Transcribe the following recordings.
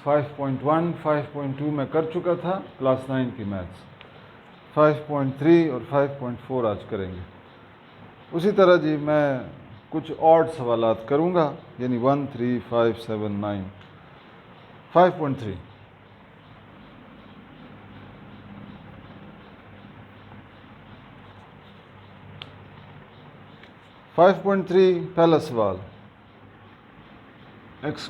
5.1, 5.2 मैं कर चुका था क्लास 9 की मैथ्स, 5.3 और 5.4 आज करेंगे। उसी तरह जी मैं कुछ ऑड सवालात करूँगा, यानी 1, 3, 5, 7, 9। 5.3 पहला सवाल, x²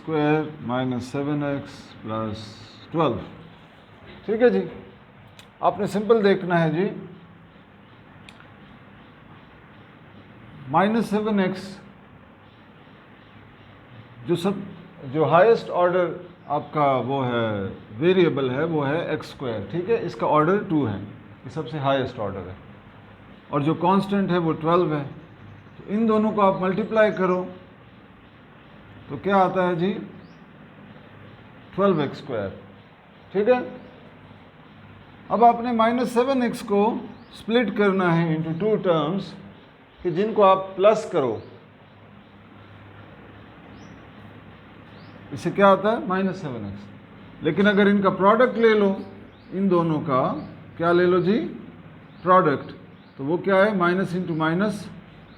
- 7x + 12। ठीक है जी, आपने सिंपल देखना है जी, -7x जो हाईएस्ट ऑर्डर आपका वो है वेरिएबल है, वो है x²। ठीक है, इसका ऑर्डर 2 है, ये सबसे हाईएस्ट ऑर्डर है, और जो कांस्टेंट है वो 12 है। तो इन दोनों को आप मल्टीप्लाई करो तो क्या आता है जी, 12x²। ठीक है, अब आपने -7x को स्प्लिट करना है इंटू 2 टर्म्स कि जिनको आप प्लस करो, इससे क्या आता है -7x। लेकिन अगर इनका प्रोडक्ट ले लो, इन दोनों का क्या ले लो जी, प्रोडक्ट, तो वो क्या है, minus into minus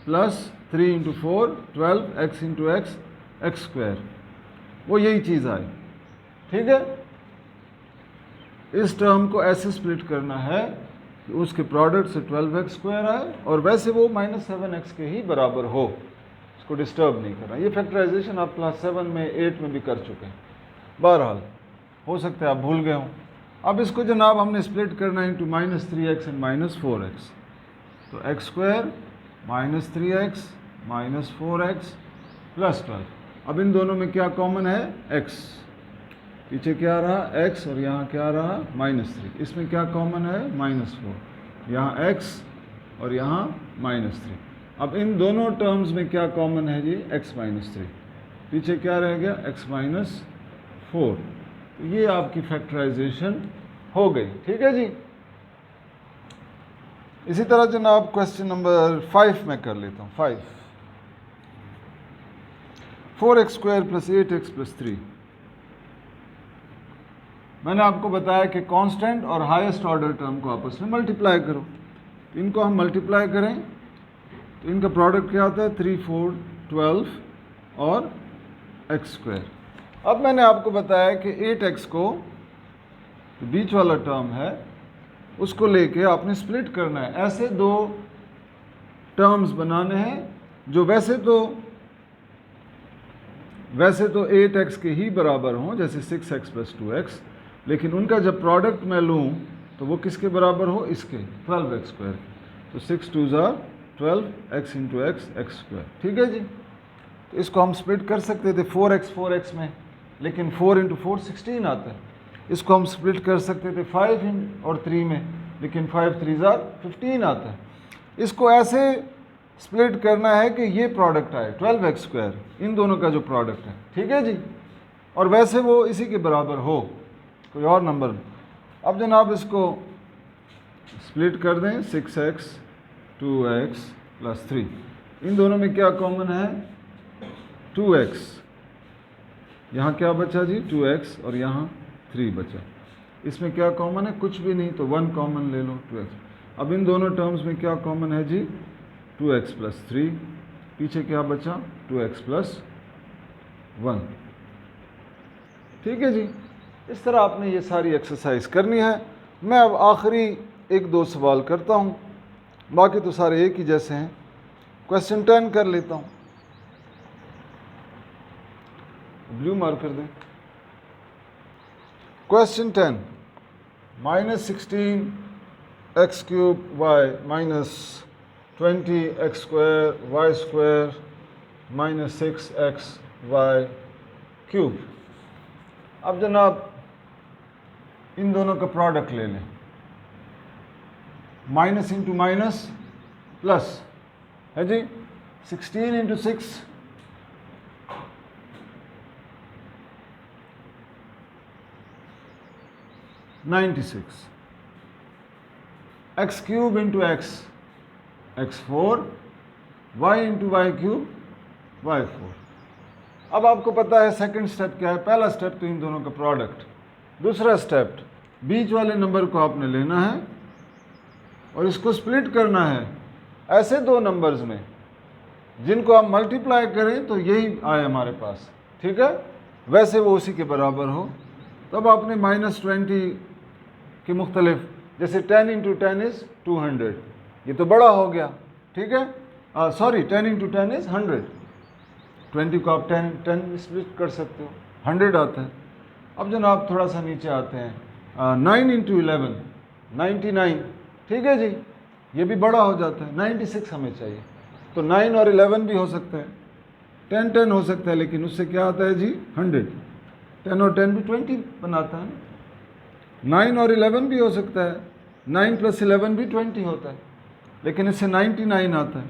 plus 3 into 4 12 x into x x², वो यही चीज़ आई। ठीक है, इस टर्म को ऐसे स्प्लिट करना है कि उसके प्रोडक्ट से 12x² आए और वैसे वो -7x के ही बराबर हो, इसको डिस्टर्ब नहीं करना। ये फैक्टराइजेशन आप क्लास 7 में 8 में भी कर चुके हैं, बहरहाल हो सकता है आप भूल गए हों। अब इसको जनाब हमने स्प्लिट करना है इंटू -3x एंड -4x, तो x² -3x -4x + 12। अब इन दोनों में क्या कॉमन है, x, पीछे क्या रहा x और यहाँ क्या रहा -3, इसमें क्या कॉमन है -4, यहाँ x और यहाँ -3। अब इन दोनों टर्म्स में क्या कॉमन है जी, x -3, पीछे क्या रह गया x -4। तो ये आपकी फैक्टराइजेशन हो गई। ठीक है जी, इसी तरह जनाब क्वेश्चन नंबर 5 में कर लेता हूँ। 5, 4x² + 8x + 3। मैंने आपको बताया कि कांस्टेंट और हाईएस्ट ऑर्डर टर्म को आपस में मल्टीप्लाई करो। इनको हम मल्टीप्लाई करें तो इनका प्रोडक्ट क्या आता है, 3, 4, 12 और x²। अब मैंने आपको बताया कि 8x को, तो बीच वाला टर्म है, उसको लेके आपने स्प्लिट करना है। ऐसे दो टर्म्स बनाने हैं जो वैसे तो 8x के ही बराबर हों, जैसे 6x + 2x, लेकिन उनका जब प्रोडक्ट मैं लूँ तो वो किसके बराबर हो, इसके 12x²। तो 6 2 12 x इंटू एक्स x²। ठीक है जी, तो इसको हम स्प्लिट कर सकते थे 4x में, लेकिन 4 इंटू 4 16 आता है। इसको हम स्प्लिट कर सकते थे 5 और 3 में, लेकिन 5 3 15 आता है। इसको ऐसे स्प्लिट करना है कि ये प्रोडक्ट आए 12x², इन दोनों का जो प्रोडक्ट है। ठीक है जी, और वैसे वो इसी के बराबर हो, कोई और नंबर। अब जनाब इसको स्प्लिट कर दें, 6x 2x + 3, इन दोनों में क्या कॉमन है, 2x, यहाँ क्या बचा जी 2x और यहाँ 3 बचा। इसमें क्या कॉमन है, कुछ भी नहीं, तो 1 कॉमन ले लो, 2x। अब इन दोनों टर्म्स में क्या कॉमन है जी, 2x + 3, पीछे क्या बचा 2x + 1। ठीक है जी, इस तरह आपने ये सारी एक्सरसाइज करनी है। मैं अब आखिरी 1-2 सवाल करता हूँ, बाकी तो सारे एक ही जैसे हैं। क्वेश्चन 10 कर लेता हूँ, ब्लू मार्क कर दें। Question 10, -16 x³ y -20 x² y² -6 x y³। अब जनाब इन दोनों का प्रोडक्ट ले लें, माइनस इंटू माइनस प्लस है जी, 16 into 6 96, x³ into x x4, y into y³ y4। अब आपको पता है सेकंड स्टेप क्या है। पहला स्टेप तो इन दोनों का प्रोडक्ट, दूसरा स्टेप बीच वाले नंबर को आपने लेना है और इसको स्प्लिट करना है ऐसे दो नंबर्स में जिनको आप मल्टीप्लाई करें तो यही आए हमारे पास, ठीक है, वैसे वो उसी के बराबर हो। तब आपने -20 के मुख्तलिफ, जैसे 10 × 10 इज़ 200, ये तो बड़ा हो गया, ठीक है, सॉरी 10 × 10 इज़ 100, 20 को आप 10 स्प्लिट कर सकते हो, 100 आता है। अब जनाब थोड़ा सा नीचे आते हैं, 9 × 11 99, ठीक है जी, ये भी बड़ा हो जाता है, 96 हमें चाहिए, तो 9 और 11 भी हो सकता है, 10 हो सकता है, लेकिन उससे क्या आता है जी 100, 10 और 10 भी 20 बनाता है, 9 और 11 भी हो सकता है, 9 + 11 भी 20 होता है, लेकिन इससे 99 आता है।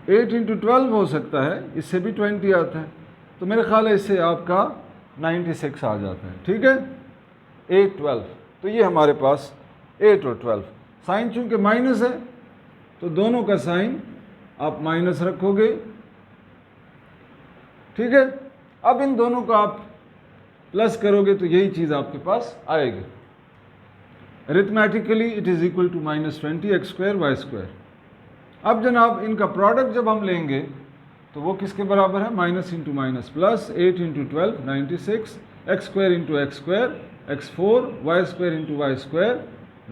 8 × 12 हो सकता है, इससे भी 20 आता है, तो मेरे ख्याल है इससे आपका 96 आ जाता है, ठीक है। 8 12, तो ये हमारे पास 8 और 12, साइन चूंकि माइनस है तो दोनों का साइन आप माइनस रखोगे, ठीक है। अब इन दोनों को आप प्लस करोगे तो यही चीज़ आपके पास आएगी। Arithmetically it is equal to -20 x² y²। अब जनाब इनका प्रोडक्ट जब हम लेंगे तो वो किसके बराबर है, minus into minus plus, 8 × 12 96, x² × x² x4, y² × y²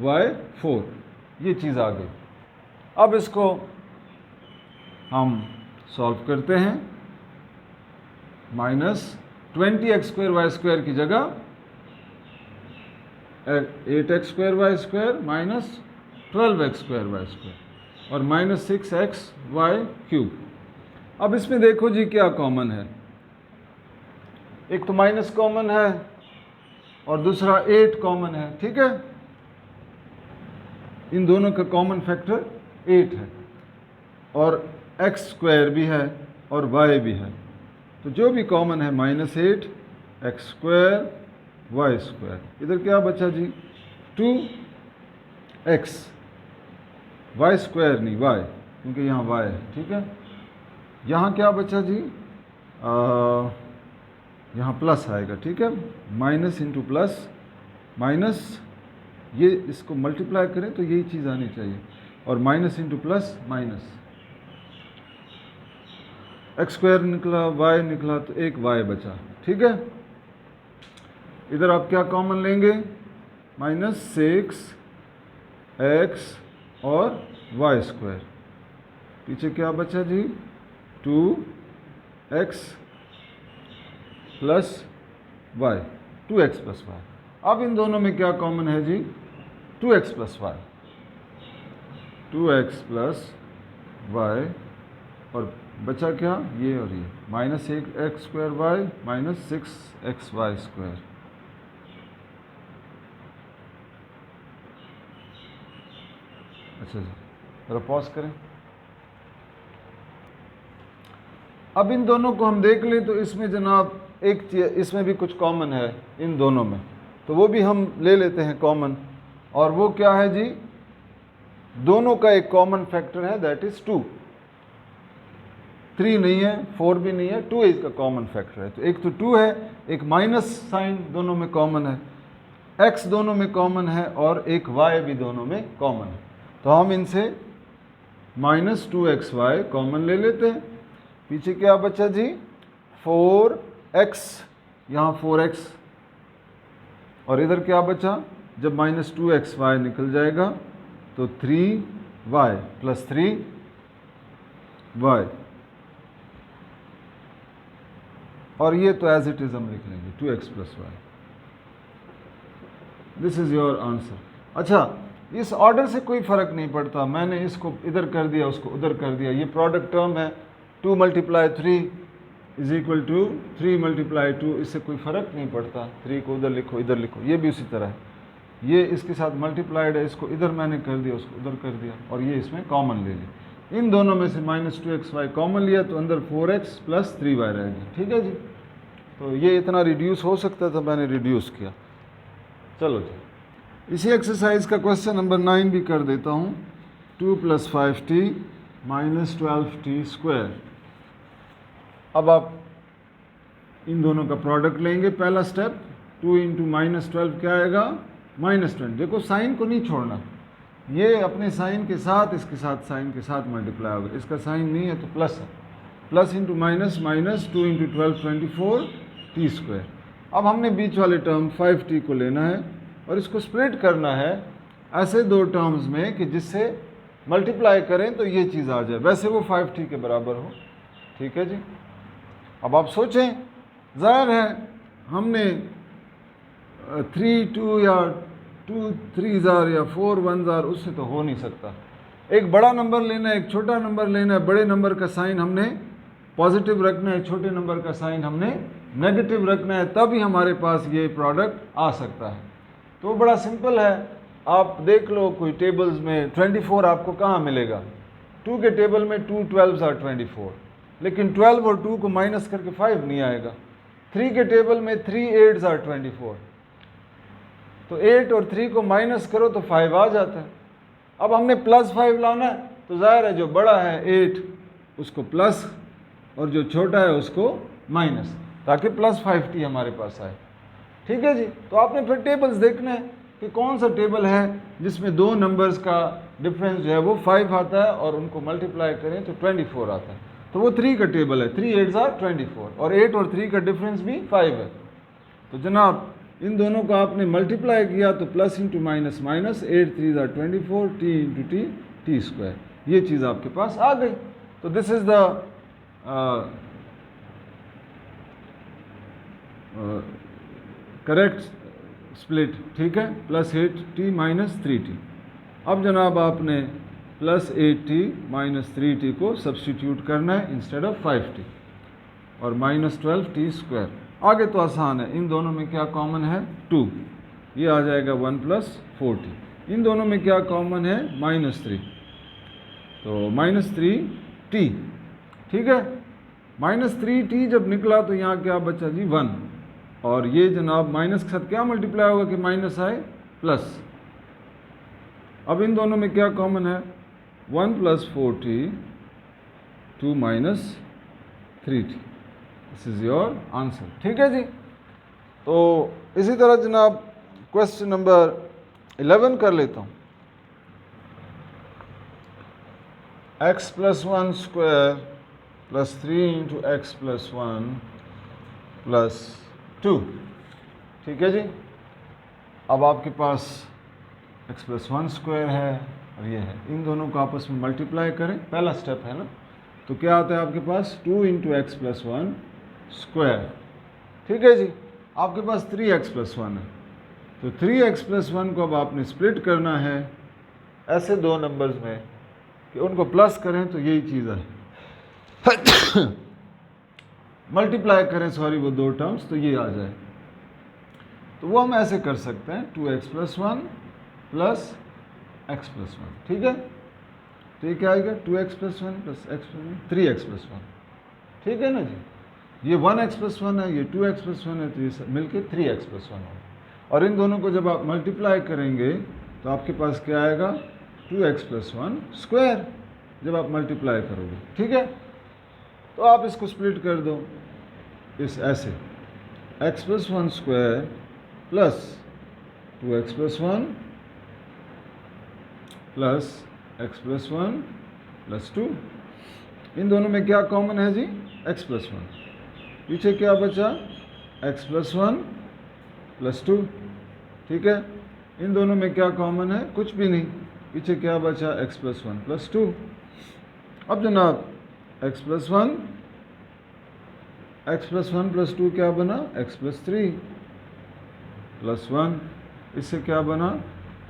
y4, ये चीज़ आ गई। अब इसको हम सॉल्व करते हैं, -20 x² y² की जगह 8 x² y² -12 x² y² और -6 y³ अब इसमें देखो जी क्या कॉमन है, एक तो माइनस कॉमन है और दूसरा 8 कॉमन है, ठीक है। इन दोनों का कॉमन फैक्टर 8 है और x² भी है और y भी है, तो जो भी कॉमन है -8 x² y²। इधर क्या बचा जी 2x y² नहीं y, क्योंकि यहाँ y है, ठीक है। यहाँ क्या बचा जी, यहाँ प्लस आएगा, ठीक है, माइनस इंटू प्लस माइनस, ये इसको मल्टीप्लाई करें तो यही चीज़ आनी चाहिए, और minus into plus minus, x² निकला y निकला तो एक y बचा, ठीक है। इधर आप क्या कॉमन लेंगे, -6 x और y², पीछे क्या बचा जी 2x + y, 2x + y। अब इन दोनों में क्या कॉमन है जी 2x + y, 2x + y, और बचा क्या ये और ये, -1x² y -6x y²। अच्छा जी, जरा पॉज करें। अब इन दोनों को हम देख लें तो इसमें जनाब एक चीज़, इसमें भी कुछ कॉमन है इन दोनों में, तो वो भी हम ले लेते हैं कॉमन, और वो क्या है जी, दोनों का एक कॉमन फैक्टर है, दैट इज़ 2। 3 नहीं है, 4 भी नहीं है, 2 इसका कॉमन फैक्टर है। तो एक तो 2 है, एक माइनस साइन दोनों में कॉमन है, x दोनों में कॉमन है और एक y भी दोनों में कॉमन है। तो हम इनसे -2xy कॉमन ले लेते हैं। पीछे क्या बचा जी 4x, यहाँ 4x, और इधर क्या बचा, जब -2xy निकल जाएगा तो 3y + 3y, और ये तो एज इट इज़ हम लिख लेंगे 2x + y। This is your answer. अच्छा, इस ऑर्डर से कोई फ़र्क नहीं पड़ता, मैंने इसको इधर कर दिया उसको उधर कर दिया, ये प्रोडक्ट टर्म है, 2 × 3 = 3 × 2, इससे कोई फ़र्क नहीं पड़ता, 3 को उधर लिखो इधर लिखो, ये भी उसी तरह है, ये इसके साथ मल्टीप्लाइड है, इसको इधर मैंने कर दिया उसको उधर कर दिया, और ये इसमें कॉमन ले ली। इन दोनों में से -2xy कॉमन लिया तो अंदर 4x + 3y रह गया, ठीक है जी। तो ये इतना रिड्यूस हो सकता था, मैंने रिड्यूस किया। चलो जी, इसी एक्सरसाइज का क्वेश्चन नंबर 9 भी कर देता हूँ। 2 + 5t - 12t²। अब आप इन दोनों का प्रोडक्ट लेंगे, पहला स्टेप 2 इंटू -12 क्या आएगा -20। देखो साइन को नहीं छोड़ना, ये अपने साइन के साथ इसके साथ साइन के साथ मल्टीप्लाई होगा, इसका साइन नहीं है तो प्लस है, plus into minus minus 2 into 12 24 T square. अब हमने बीच वाले टर्म 5t को लेना है और इसको स्प्लिट करना है ऐसे दो टर्म्स में कि जिससे मल्टीप्लाई करें तो ये चीज़ आ जाए, वैसे वो 5t के बराबर हो। ठीक है जी। अब आप सोचें, ज़ाहिर है हमने 3 2 या 2 3 या 4 1 उससे तो हो नहीं सकता। एक बड़ा नंबर लेना है, एक छोटा नंबर लेना है, बड़े नंबर का साइन हमने पॉजिटिव रखना है, छोटे नंबर का साइन हमने नेगेटिव रखना है, तभी हमारे पास ये प्रोडक्ट आ सकता है। तो बड़ा सिंपल है, आप देख लो कोई टेबल्स में 24 आपको कहाँ मिलेगा, 2 के टेबल में 2 12s are 24, लेकिन 12 और 2 को माइनस करके 5 नहीं आएगा। 3 के टेबल में 3 8s are 24, तो 8 और 3 को माइनस करो तो 5 आ जाता है। अब हमने +5 लाना है, तो जाहिर है जो बड़ा है 8 उसको प्लस और जो छोटा है उसको माइनस, ताकि +5t हमारे पास आए। ठीक है जी। तो आपने फिर टेबल्स देखना है कि कौन सा टेबल है जिसमें दो नंबर्स का डिफरेंस जो है वो 5 आता है और उनको मल्टीप्लाई करें तो 24 आता है, तो वो 3 का टेबल है। 3 8s are 24 और 8 और 3 का डिफरेंस भी 5 है। तो जनाब इन दोनों का आपने मल्टीप्लाई किया तो plus into minus minus 8 3s are 24 t into T square, ये चीज़ आपके पास आ गई। तो this is the correct split. ठीक है, +8t - 3t। अब जनाब आपने +8t - 3t को सब्सटीट्यूट करना है इंस्टेड ऑफ 5t और -12t स्क्वायर। आगे तो आसान है, इन दोनों में क्या कॉमन है 2, ये आ जाएगा 1 + 4t। इन दोनों में क्या कॉमन है -3, तो -3t। ठीक है, -3t जब निकला तो यहाँ क्या बचा जी 1, और ये जनाब माइनस के साथ क्या मल्टीप्लाई होगा कि माइनस आए प्लस। अब इन दोनों में क्या कॉमन है 1 + 4t 2 - 3t। This is your answer. ठीक है जी। तो इसी तरह जनाब क्वेश्चन नंबर 11 कर लेता हूँ। x + 1 square + 3 into x + 1 + 2। ठीक है जी। अब आपके पास x + 1 स्क्वायर है और ये है, इन दोनों को आपस में मल्टीप्लाई करें, पहला स्टेप है ना। तो क्या आता है आपके पास 2 इंटू x + 1 स्क्वायर। ठीक है जी। आपके पास 3x + 1 है, तो 3x + 1 को अब आपने स्प्लिट करना है ऐसे दो नंबर्स में कि उनको प्लस करें तो यही चीज़ है, मल्टीप्लाई करें सॉरी वो दो टर्म्स तो ये आ जाए। तो वो हम ऐसे कर सकते हैं 2x + 1 + x + 1। ठीक है, तो ये क्या आएगा 2x + 1 + x + 1 3x + 1। ठीक है ना जी। ये 1x + 1 है, ये 2x + 1 है, तो ये मिलके 3x + 1 होगा। और इन दोनों को जब आप मल्टीप्लाई करेंगे तो आपके पास क्या आएगा 2x + 1 स्क्वायर, जब आप मल्टीप्लाई करोगे। ठीक है, तो आप इसको स्प्लिट कर दो इस ऐसे x + 1 स्क्वायर + 2x + 1 + x + 1 + 2। इन दोनों में क्या कॉमन है जी x + 1, पीछे क्या बचा x + 1 + 2। ठीक है, इन दोनों में क्या कॉमन है कुछ भी नहीं, पीछे क्या बचा x + 1 + 2। अब जनाब x + 1 + 2 क्या बना x + 3 + 1, इससे क्या बना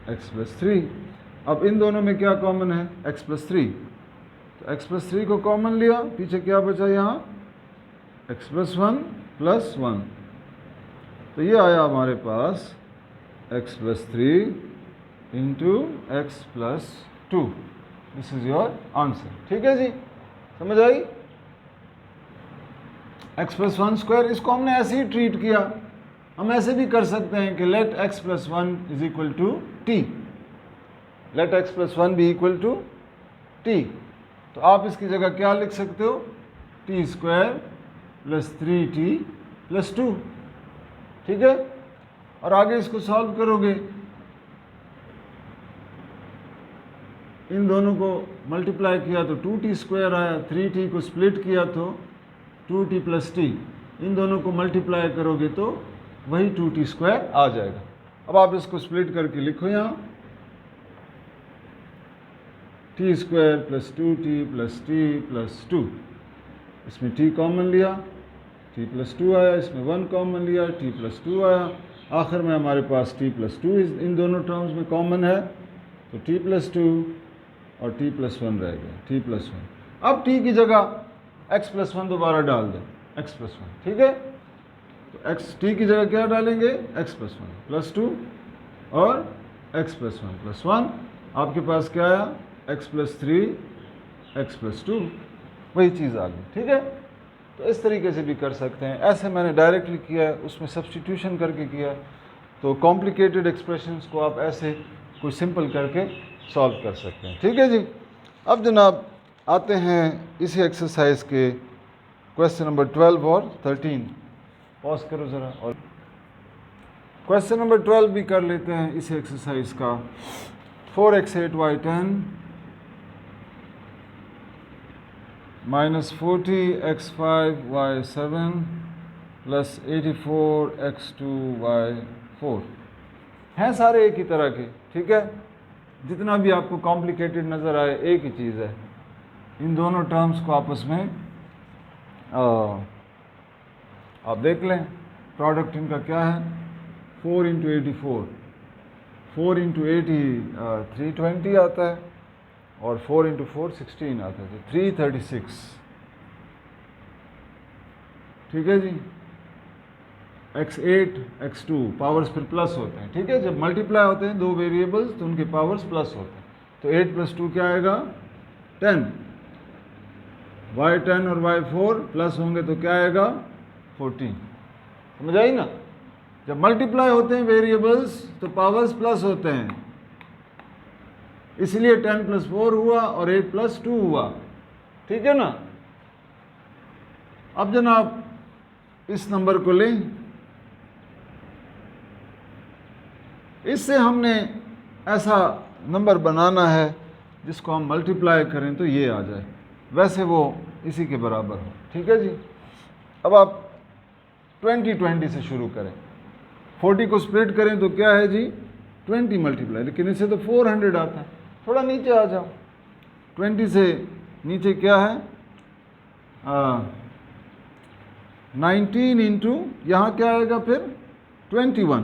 x + 3। अब इन दोनों में क्या कॉमन है x + 3, तो x + 3 को कॉमन लिया, पीछे क्या बचा यहाँ x + 1 + 1, तो ये आया हमारे पास x + 3 into x + 2। This is your answer. ठीक है जी, समझ आई। x + 1 स्क्वायर इसको हमने ऐसे ही ट्रीट किया, हम ऐसे भी कर सकते हैं कि let x + 1 = t, let x + 1 भी = t। तो आप इसकी जगह क्या लिख सकते हो t² + 3t +2, ठीक है। और आगे इसको सॉल्व करोगे, इन दोनों को मल्टीप्लाई किया तो 2t² आया, 3t को स्प्लिट किया तो 2t + t, इन दोनों को मल्टीप्लाई करोगे तो वही 2t² आ जाएगा। अब आप इसको स्प्लिट करके लिखो यहाँ, t² + 2t + t + 2, इसमें t कॉमन लिया, t + 2 आया, इसमें 1 कॉमन लिया, t + 2 आया, आखिर में हमारे पास t + 2 इन दोनों टर्म्स में कॉमन है, तो t + 2 और t + 1 रह गया, t + 1। अब t की जगह x + 1 दोबारा डाल दें, x + 1, ठीक है। तो t की जगह क्या डालेंगे, x + 1 + 2 और x + 1 + 1, आपके पास क्या आया, x + 3 x + 2, वही चीज़ आ गई, ठीक है। तो इस तरीके से भी कर सकते हैं, ऐसे मैंने डायरेक्टली किया है, उसमें सब्स्टिट्यूशन करके किया है। तो कॉम्प्लिकेटेड एक्सप्रेशंस को आप ऐसे कोई सिंपल करके सॉल्व कर सकते हैं, ठीक है जी। अब जनाब आते हैं इसी एक्सरसाइज के क्वेश्चन नंबर 12 और 13, पॉज करो ज़रा, और क्वेश्चन नंबर 12 भी कर लेते हैं इस एक्सरसाइज का। 4x 8y 10 -40 x 5 y 7 + 84 x 2 y 4 हैं सारे एक ही तरह के, ठीक है। जितना भी आपको कॉम्प्लिकेटेड नज़र आए एक ही चीज़ है, इन दोनों टर्म्स को आपस में आप देख लें, प्रोडक्ट इनका क्या है, 4 × 84, 4 × 80 320 आता है, और 4 × 4 16 आता है, 336, ठीक है जी। x8 x2 पावर्स फिर प्लस होते हैं, ठीक है। जब मल्टीप्लाई होते हैं दो वेरिएबल्स तो उनके पावर्स प्लस होते हैं, तो 8 + 2 क्या आएगा, 10, y10 और y4 प्लस होंगे तो क्या आएगा, 14, समझ आई ना। जब मल्टीप्लाई होते हैं वेरिएबल्स तो पावर्स प्लस होते हैं, इसलिए 10 + 4 हुआ और 8 + 2 हुआ, ठीक है ना। अब जनाब इस नंबर को लें, इससे हमने ऐसा नंबर बनाना है जिसको हम मल्टीप्लाई करें तो ये आ जाए, वैसे वो इसी के बराबर हो, ठीक है जी। अब आप 20 से शुरू करें, 40 को स्प्लिट करें तो क्या है जी, 20 मल्टीप्लाई, लेकिन इससे तो 400 आता है, थोड़ा नीचे आ जाओ, 20 से नीचे क्या है, 19 इंटू यहाँ क्या आएगा फिर 21,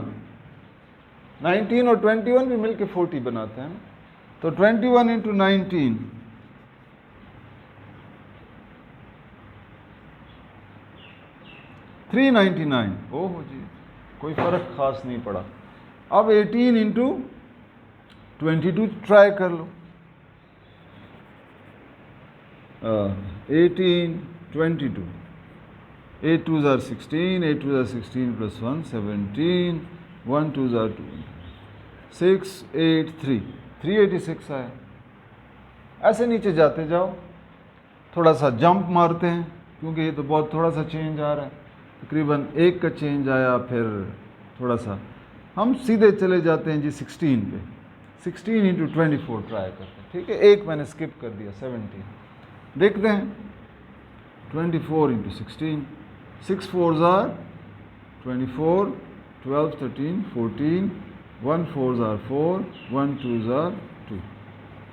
19 और 21 भी मिलके 40 बनाते हैं, तो 21 इंटू 19 399, ओहो जी कोई फ़र्क ख़ास नहीं पड़ा। अब 18 इंटू 22 ट्राई कर लो, 18 22, 8 2s are 16, 8 2s are 16 + 1 17, 1 2s are 2, 6 8 3, 386 आया। ऐसे नीचे जाते जाओ, थोड़ा सा जंप मारते हैं क्योंकि ये तो बहुत थोड़ा सा चेंज आ रहा है, तकरीबन 1 का चेंज आया, फिर थोड़ा सा हम सीधे चले जाते हैं जी 16 पे, 16 इंटू 24 ट्राई करते हैं, ठीक है। एक मैंने स्किप कर दिया, 17, देखते हैं 24 into 16, 6 4s are 24, 12 13 14, 1 4s are 4, 1 2s are 2,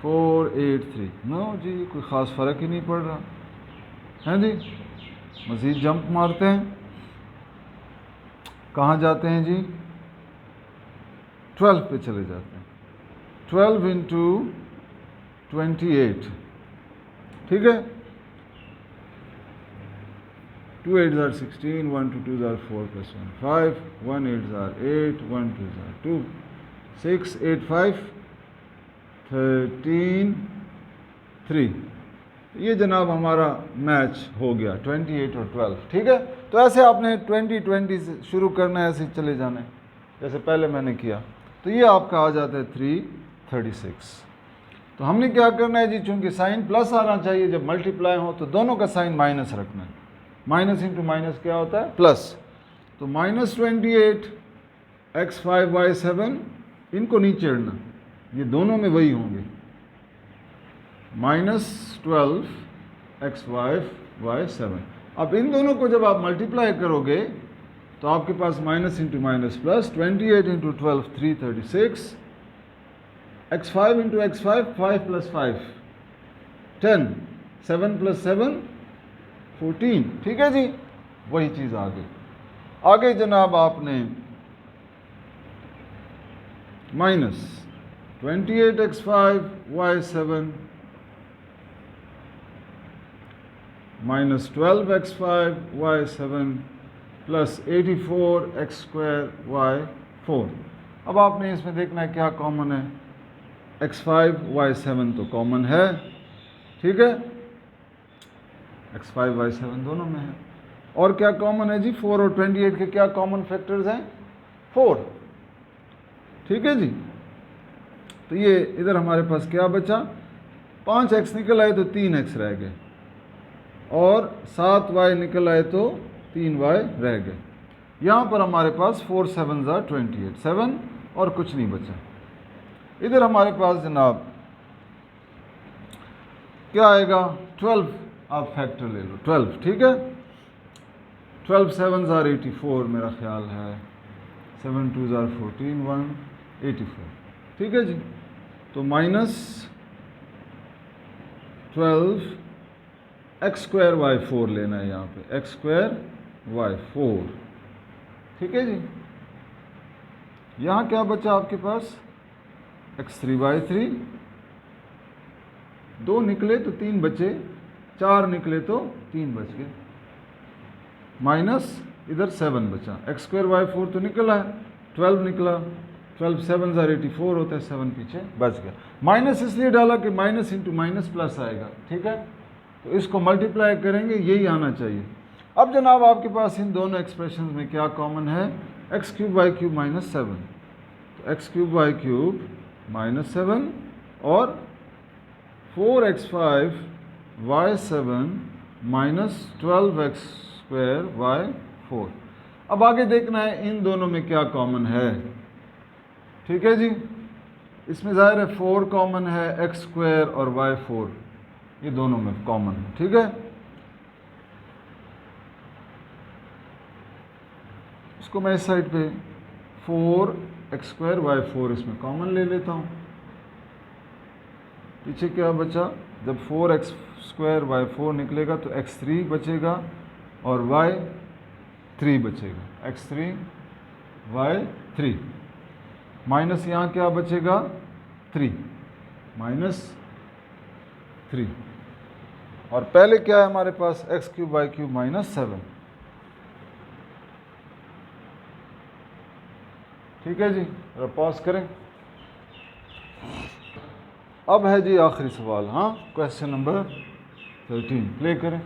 4 8 3, no जी कोई ख़ास फ़र्क ही नहीं पड़ रहा है जी। मज़ीद जंप मारते हैं, कहाँ जाते हैं जी, 12 पे चले जाते हैं, 12 इंटू 28, ठीक है। 2 8s are 16, 1 2 2s are 4 + 1 5, 1 8s are 8, 1 2s are 2, 6 8 5 13 3, ये जनाब हमारा मैच हो गया 28 और 12, ठीक है। तो ऐसे आपने 20 से शुरू करना है, ऐसे चले जाना है जैसे पहले मैंने किया, तो ये आपका आ जाता है 336। तो हमने क्या करना है जी, चूंकि साइन प्लस आना चाहिए जब मल्टीप्लाई हो तो दोनों का साइन माइनस रखना है, माइनस इंटू माइनस क्या होता है प्लस, तो -28 x5y7 इनको नहीं छेड़ना, ये दोनों में वही होंगे, -12 x5y7। अब इन दोनों को जब आप मल्टीप्लाई करोगे तो आपके पास minus into minus plus, 28 into 12 336, x5 into x5 5 + 5 10, 7 + 7 14। ठीक है जी, वही चीज़ आगे जनाब आपने -28 x5y7 -12 x5y7 प्लस 84 x2y4। अब आपने इसमें देखना है क्या कॉमन है, x5y7 तो कॉमन है, ठीक है, x5y7 दोनों में है। और क्या कॉमन है जी, 4 और 28 के क्या कॉमन फैक्टर्स हैं, 4। ठीक है जी, तो ये इधर हमारे पास क्या बचा, 5x निकल आए तो 3x रह गए, और 7y निकल आए तो 3y रह गए। यहाँ पर हमारे पास 4 7 28, 7 और कुछ नहीं बचा। इधर हमारे पास जनाब क्या आएगा, 12 आप फैक्टर ले लो, 12। ठीक है, 12 7 84 मेरा ख्याल है, 7 2 14 1 84। ठीक है जी, तो -12 x2y4 लेना है यहाँ पे, x2y4। ठीक है जी, यहाँ क्या बचा आपके पास, x3y3, 2 निकले तो 3 बचे, 4 निकले तो 3 बच गए, माइनस इधर 7 बचा, x2y4 तो निकला है, 12 निकला, 12 7 84 होता है, 7 पीछे बच गया। माइनस इसलिए डाला कि माइनस इंटू माइनस प्लस आएगा। ठीक है, तो इसको मल्टीप्लाई करेंगे, यही आना चाहिए। अब जनाब आपके पास इन दोनों एक्सप्रेशन में क्या कॉमन है, x³ y³ -7, तो x³ y³ -7 और 4x5 y7 -12 x² y4। अब आगे देखना है इन दोनों में क्या कॉमन है। ठीक है जी, इसमें ज़ाहिर है 4 कॉमन है, x² और y4 ये दोनों में कॉमन है। ठीक है, इसको मैं इस साइड पे 4x² y4 इसमें कॉमन ले लेता हूँ। पीछे क्या बचा, जब 4x² y4 निकलेगा तो x3 बचेगा और y3 बचेगा, x3 y3 माइनस यहाँ क्या बचेगा, 3 -3, और पहले क्या है हमारे पास, x³ y³ -7। ठीक है जी, पॉज करें। अब है जी आखिरी सवाल, हाँ, क्वेश्चन नंबर 13 प्ले करें।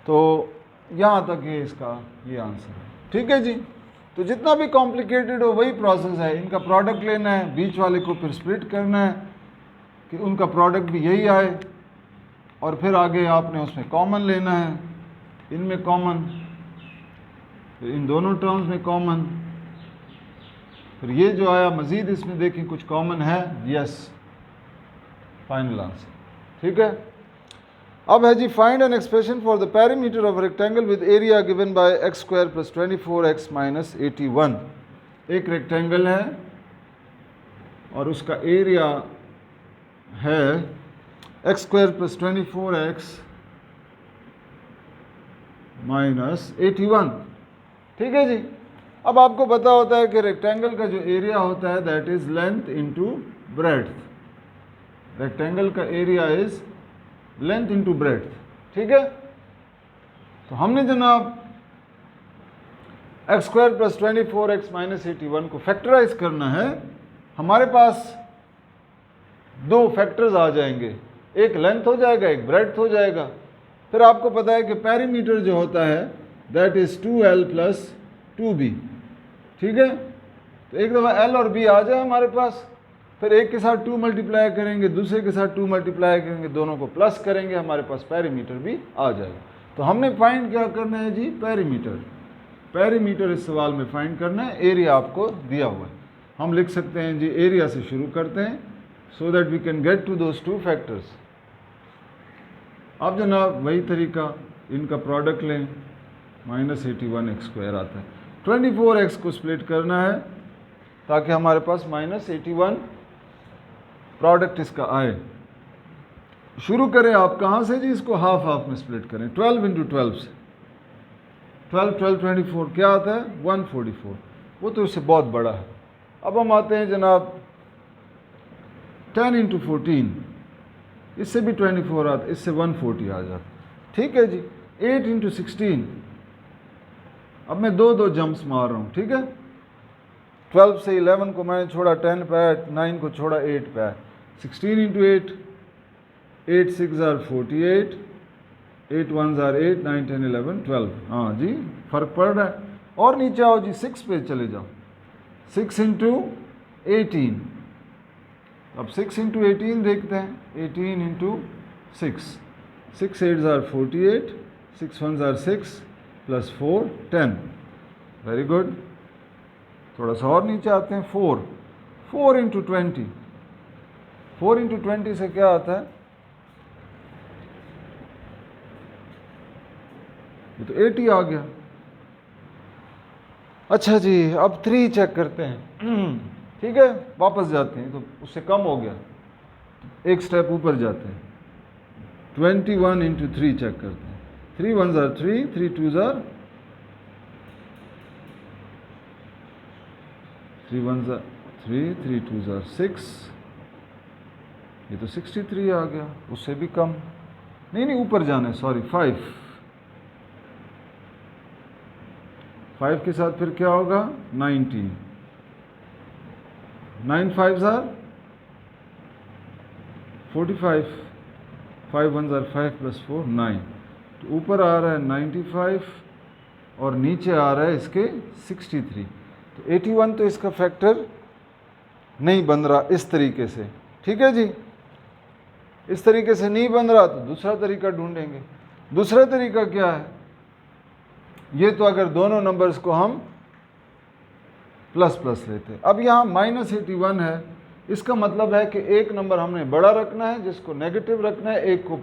तो यहाँ तक ये इसका ये आंसर है। ठीक है जी, तो जितना भी कॉम्प्लिकेटेड हो वही प्रोसेस है, इनका प्रोडक्ट लेना है, बीच वाले को फिर स्प्लिट करना है कि उनका प्रोडक्ट भी यही आए, और फिर आगे आपने उसमें कॉमन लेना है, इनमें कॉमन, फिर इन दोनों टर्म्स में कॉमन, फिर ये जो आया मज़ीद इसमें देखें कुछ कॉमन है, यस, फाइनल आंसर। ठीक है, अब है जी find an expression for the perimeter of rectangle with area given by x² + 24x - 81। एक रेक्टेंगल है और उसका एरिया है x² + 24x - 81। ठीक है जी, अब आपको पता होता है कि रेक्टेंगल का जो एरिया होता है that is length into breadth. Rectangle का area is length into breadth. ठीक है, तो हमने जनाब x² + 24x - 81 को फैक्टराइज करना है। हमारे पास 2 फैक्टर्स आ जाएंगे, एक लेंथ हो जाएगा, एक ब्रेड्थ हो जाएगा। फिर आपको पता है कि पेरीमीटर जो होता है दैट इज 2l + 2b। ठीक है, तो एक दफ़ा l और b आ जाए हमारे पास, फिर एक के साथ 2 मल्टीप्लाई करेंगे, दूसरे के साथ 2 मल्टीप्लाई करेंगे, दोनों को प्लस करेंगे, हमारे पास पेरीमीटर भी आ जाएगा। तो हमने फाइंड क्या करना है जी, पेरीमीटर। पेरीमीटर इस सवाल में फाइंड करना है, एरिया आपको दिया हुआ है। हम लिख सकते हैं जी एरिया से शुरू करते हैं so that we can get to those two factors. अब जनाब वही तरीका, इनका प्रोडक्ट लें, -81x² आता है। 24x को स्प्लिट करना है ताकि हमारे पास -81 प्रोडक्ट इसका आए। शुरू करें आप कहाँ से जी, इसको हाफ हाफ में स्प्लिट करें, 12 × 12 से। 12 12 24 क्या आता है 144, वो तो इससे बहुत बड़ा है। अब हम आते हैं जनाब 10 × 14, इससे भी 24 आता है, इससे 140 आ जाता है। ठीक है जी। 8 × 16, अब मैं दो जंप्स मार रहा हूँ, ठीक है। 12 से 11 को मैंने छोड़ा 10 पे है, 9 को छोड़ा 8 पे है। 16 × 8, 8 6 are 48, 8 1 are 8, 9 10 11 12। हाँ जी, फर्क पड़ रहा है। और नीचे आओ जी, 6 पे चले जाओ। 6 × 18, अब 6 × 18 देखते हैं, 18 × 6, 6 8 are 48, 6 1 are 6 + 4 10। Very good. थोड़ा सा और नीचे आते हैं, 4 × 20, 4 × 20 से क्या आता है, ये तो 80 आ गया। अच्छा जी, अब 3 चेक करते हैं। ठीक है, वापस जाते हैं, तो उससे कम हो गया, एक स्टेप ऊपर जाते हैं। 21 × 3 चेक करते हैं। 3 1s are 3, 3 2s are 3 1s are 3, 3 2s are 6, ये तो 63 आ गया, उससे भी कम। नहीं ऊपर जाना है, सॉरी 5 के साथ फिर क्या होगा 19, 9 5s are 45, 5 1s are 5 + 4 9, तो ऊपर आ रहा है 95 और नीचे आ रहा है इसके 63। तो 81 तो इसका फैक्टर नहीं बन रहा इस तरीके से। ठीक है जी, इस तरीके से नहीं बन रहा तो दूसरा तरीका ढूंढेंगे। दूसरा तरीका क्या है, ये तो अगर दोनों नंबर्स को हम प्लस प्लस लेते। अब यहाँ -81 है, इसका मतलब है कि एक नंबर हमने बड़ा रखना है जिसको नेगेटिव रखना है, एक को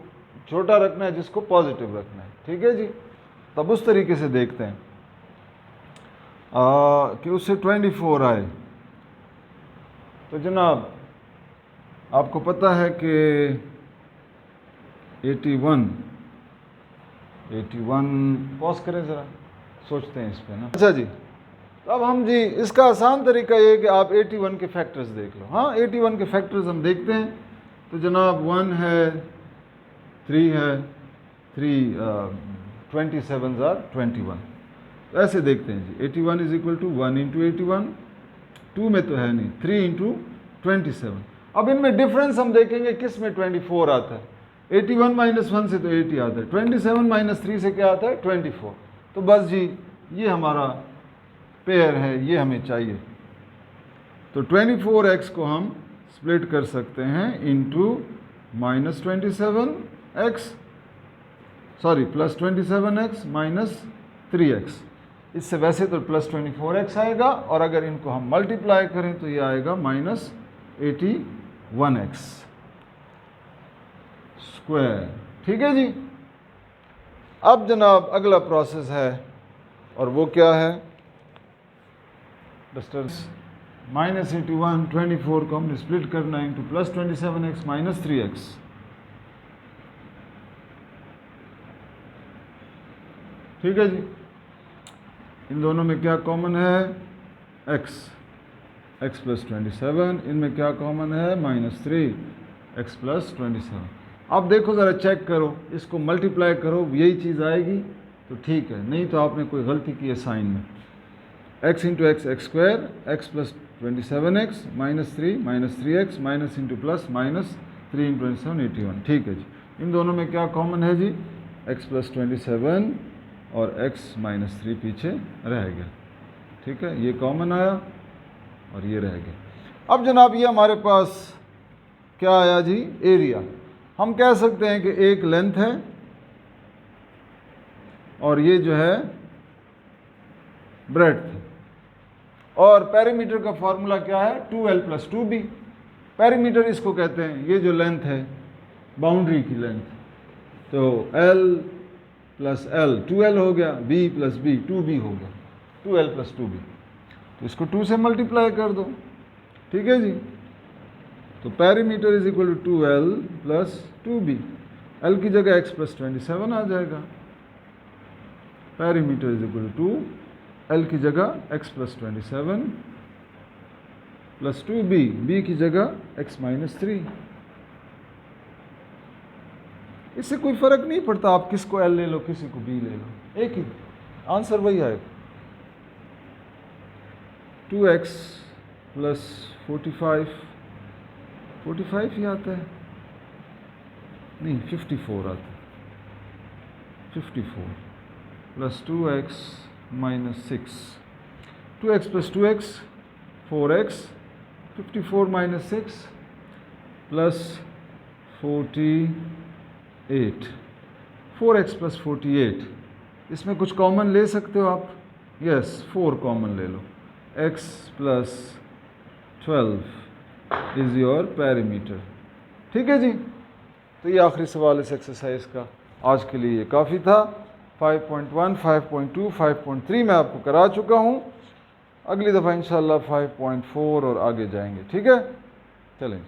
छोटा रखना है जिसको पॉजिटिव रखना है। ठीक है जी, तब उस तरीके से देखते हैं कि उससे 24 आए। तो जनाब आपको पता है कि 81 पॉज करें ज़रा, सोचते हैं इस पे ना। अच्छा जी, तो अब हम जी इसका आसान तरीका ये है कि आप 81 के फैक्टर्स देख लो। हाँ, 81 के फैक्टर्स हम देखते हैं। तो जनाब 1 है, 3 है, 3 27s are 21, ऐसे देखते हैं जी। 81 = 1 × 81, 2 में तो है नहीं, 3 × 27। अब इनमें डिफरेंस हम देखेंगे किस में 24 आता है। 81 - 1 से तो 80 आता है, 27 - 3 से क्या आता है 24। तो बस जी ये हमारा पेयर है, ये हमें चाहिए। तो 24x को हम स्प्लिट कर सकते हैं into -27x, sorry +27x - 3x। इससे वैसे तो +24x आएगा, और अगर इनको हम मल्टीप्लाई करें तो ये आएगा -81²। ठीक है जी। अब जनाब अगला प्रोसेस है, और वो क्या है, डिस्टेंस -81 24 को हमने स्प्लिट करना है इंटू +27x - 3x। ठीक है जी। इन दोनों में क्या कॉमन है, x + 27, इनमें क्या कॉमन है -3 x + 27। अब देखो ज़रा चेक करो, इसको मल्टीप्लाई करो, यही चीज़ आएगी तो ठीक है, नहीं तो आपने कोई गलती की है साइन में। x × x x², x + 27x -3 -3x minus into plus -3 × 27 81। ठीक है जी। इन दोनों में क्या कॉमन है जी, x + 27 और x - 3 पीछे रह गया। ठीक है, ये कॉमन आया और ये रह गया। अब जनाब ये हमारे पास क्या आया जी, एरिया। हम कह सकते हैं कि एक लेंथ है और ये जो है ब्रेड्थ। और पेरीमीटर का फॉर्मूला क्या है? 2l + 2b। पेरीमीटर इसको कहते हैं, ये जो लेंथ है बाउंड्री की लेंथ, तो l + l 2l हो गया, b + b 2b हो गया, 2l + 2b। तो इसको 2 से मल्टीप्लाई कर दो, ठीक है जी। तो perimeter is equal to 2l + 2b। l की जगह x + 27 आ जाएगा। Perimeter is equal to l की जगह x + 27 + 2b, b की जगह x - 3। इससे कोई फर्क नहीं पड़ता आप किसको l ले लो किसी को b ले लो, एक ही आंसर वही आएगा। 2x + 45 ही आता है, नहीं 54 आता है। 54 + 2x - 6, 2x + 2x 4x, 54 - 6 + 48, 4x + 48। इसमें कुछ कॉमन ले सकते हो आप, यस 4 कॉमन ले लो, x + 12 इज योर पेरीमीटर। ठीक है जी। तो ये आखिरी सवाल इस एक्सरसाइज का, आज के लिए ये काफ़ी था। 5.1, 5.2, 5.3 मैं आपको करा चुका हूँ। अगली दफ़ा इंशाल्लाह 5.4 और आगे जाएंगे, ठीक है। चलें।